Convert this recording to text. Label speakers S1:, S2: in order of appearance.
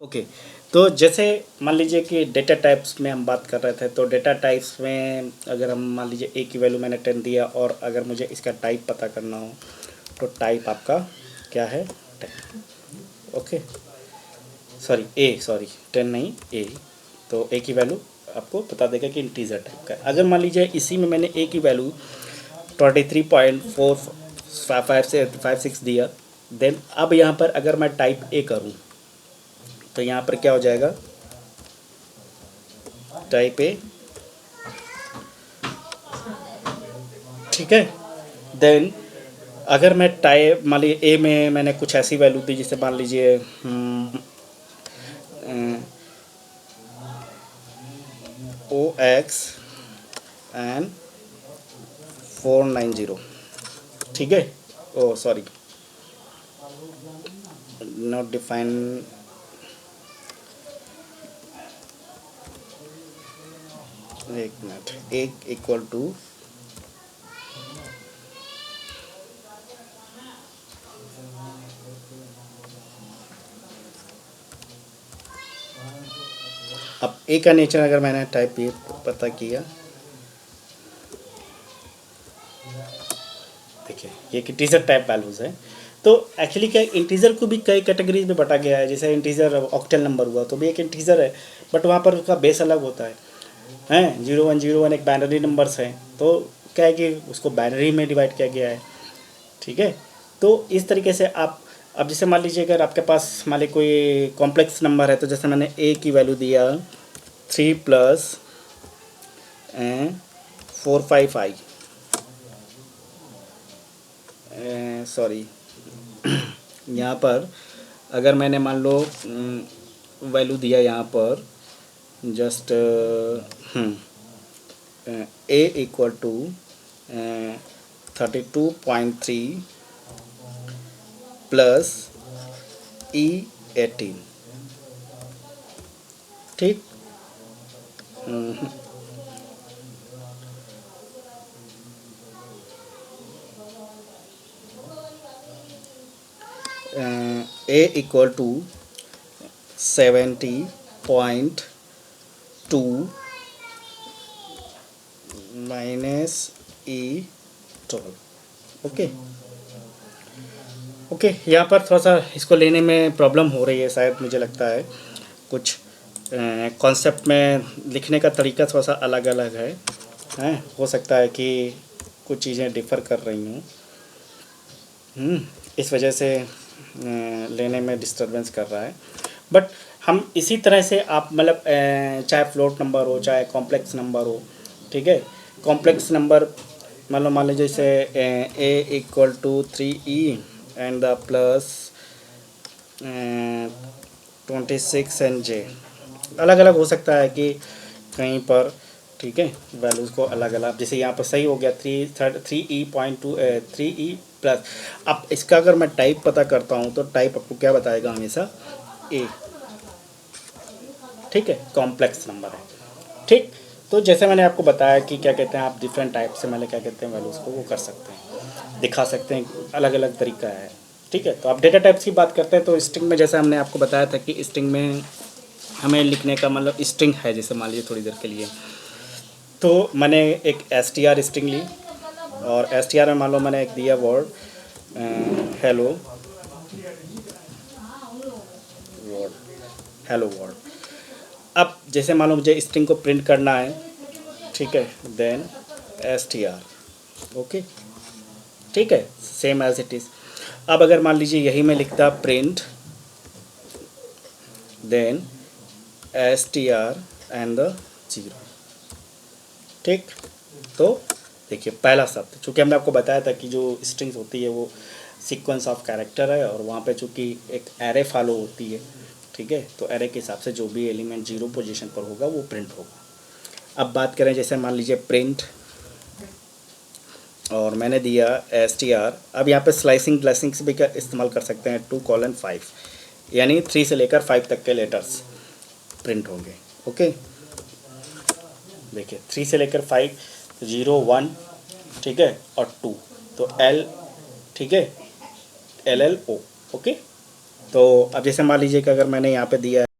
S1: Okay. तो जैसे मान लीजिए कि डेटा टाइप्स में हम बात कर रहे थे, तो डेटा टाइप्स में अगर हम मान लीजिए ए की वैल्यू मैंने 10 दिया और अगर मुझे इसका टाइप पता करना हो तो टाइप आपका क्या है, 10। ओके, सॉरी ए, सॉरी 10 नहीं, ए। तो ए की वैल्यू आपको बता देगा कि इंटीजर टाइप का है। अगर मान लीजिए इसी में मैंने ए की वैल्यू 23.456 दिया, देन अब यहाँ पर अगर मैं टाइप ए करूँ तो यहाँ पर क्या हो जाएगा, टाइप ए, ठीक है। देन अगर मैं टाइप मान लीजिए ए में मैंने कुछ ऐसी वैल्यू दी जिसे मान लीजिए ओ एक्स एंड 490, ठीक है। ओ सॉरी, नॉट डिफाइन, एक मिनट, एक इक्वल टू अब ए का नेचर अगर मैंने टाइप ए पता किया, देखिए ये कि इंटीजर टाइप वैल्यूज़ है। तो एक्चुअली क्या, इंटीजर को भी कई कैटेगरीज में बांटा गया है। जैसे इंटीजर ऑक्टल नंबर हुआ तो भी एक इंटीजर है, बट वहाँ पर उसका बेस अलग होता है हैं। 0101 एक बाइनरी नंबर्स है, तो क्या है कि उसको बाइनरी में डिवाइड किया गया है, ठीक है। तो इस तरीके से आप, अब जैसे मान लीजिए अगर आपके पास मान लीजिए कोई कॉम्प्लेक्स नंबर है, तो जैसे मैंने ए की वैल्यू दिया 3+455, सॉरी यहाँ पर अगर मैंने मान लो वैल्यू दिया यहाँ पर just A equal to 32.3 plus E18, ठीक। A equal to 70.2 minus E12। Okay okay, यहाँ पर थोड़ा सा इसको लेने में प्रॉब्लम हो रही है शायद, मुझे लगता है कुछ कॉन्सेप्ट में लिखने का तरीका थोड़ा सा अलग अलग है, हैं। हो सकता है कि कुछ चीज़ें डिफ़र कर रही हूँ, इस वजह से लेने में डिस्टरबेंस कर रहा है। बट हम इसी तरह से आप मतलब चाहे फ्लोट नंबर हो चाहे कॉम्प्लेक्स नंबर हो, ठीक है। कॉम्प्लेक्स नंबर मतलब मान लीजिए जैसे A equal to 3E and the plus 26 and J, अलग अलग हो सकता है कि कहीं पर, ठीक है, वैल्यूज़ को अलग अलग, जैसे यहाँ पर सही हो गया 3E प्लस। अब इसका अगर मैं टाइप पता करता हूँ तो टाइप आपको क्या बताएगा, हमेशा ए, ठीक है, कॉम्प्लेक्स नंबर है, ठीक। तो जैसे मैंने आपको बताया कि क्या कहते हैं, आप डिफरेंट टाइप से मतलब क्या कहते हैं वैल्यूज़ को वो कर सकते हैं, दिखा सकते हैं, अलग अलग तरीका है, ठीक है। तो आप डेटा टाइप्स की बात करते हैं तो स्ट्रिंग में जैसे हमने आपको बताया था कि स्ट्रिंग में हमें लिखने का मतलब स्ट्रिंग है, जैसे मान लीजिए थोड़ी देर के लिए तो मैंने एक str स्ट्रिंग ली और str में मान लो मैंने एक दिया word hello word, hello word. अब जैसे मान लो मुझे स्ट्रिंग को प्रिंट करना है, ठीक है, देन str, ओके, ठीक है, सेम एज इट इज़। अब अगर मान लीजिए यही मैं लिखता print then str and the 0, ठीक। तो देखिए पहला शब्द, चूँकि हमने आपको बताया था कि जो स्ट्रिंग्स होती है वो सीक्वेंस ऑफ कैरेक्टर है और वहाँ पे चूँकि एक एरे फॉलो होती है, ठीक है। तो एरे के हिसाब से जो भी एलिमेंट 0 पोजीशन पर होगा वो प्रिंट होगा। अब बात करें जैसे मान लीजिए प्रिंट और मैंने दिया str। अब यहाँ पे स्लाइसिंग ब्लेसिंग्स भी का इस्तेमाल कर सकते हैं, 2:5, यानी 3 से लेकर 5 तक के लेटर्स प्रिंट होंगे, ओके। देखिए 3 से लेकर 5, 0 1, ठीक है, और 2, तो L, ठीक है, LLO, ओके। तो अब जैसे मान लीजिए कि अगर मैंने यहाँ पे दिया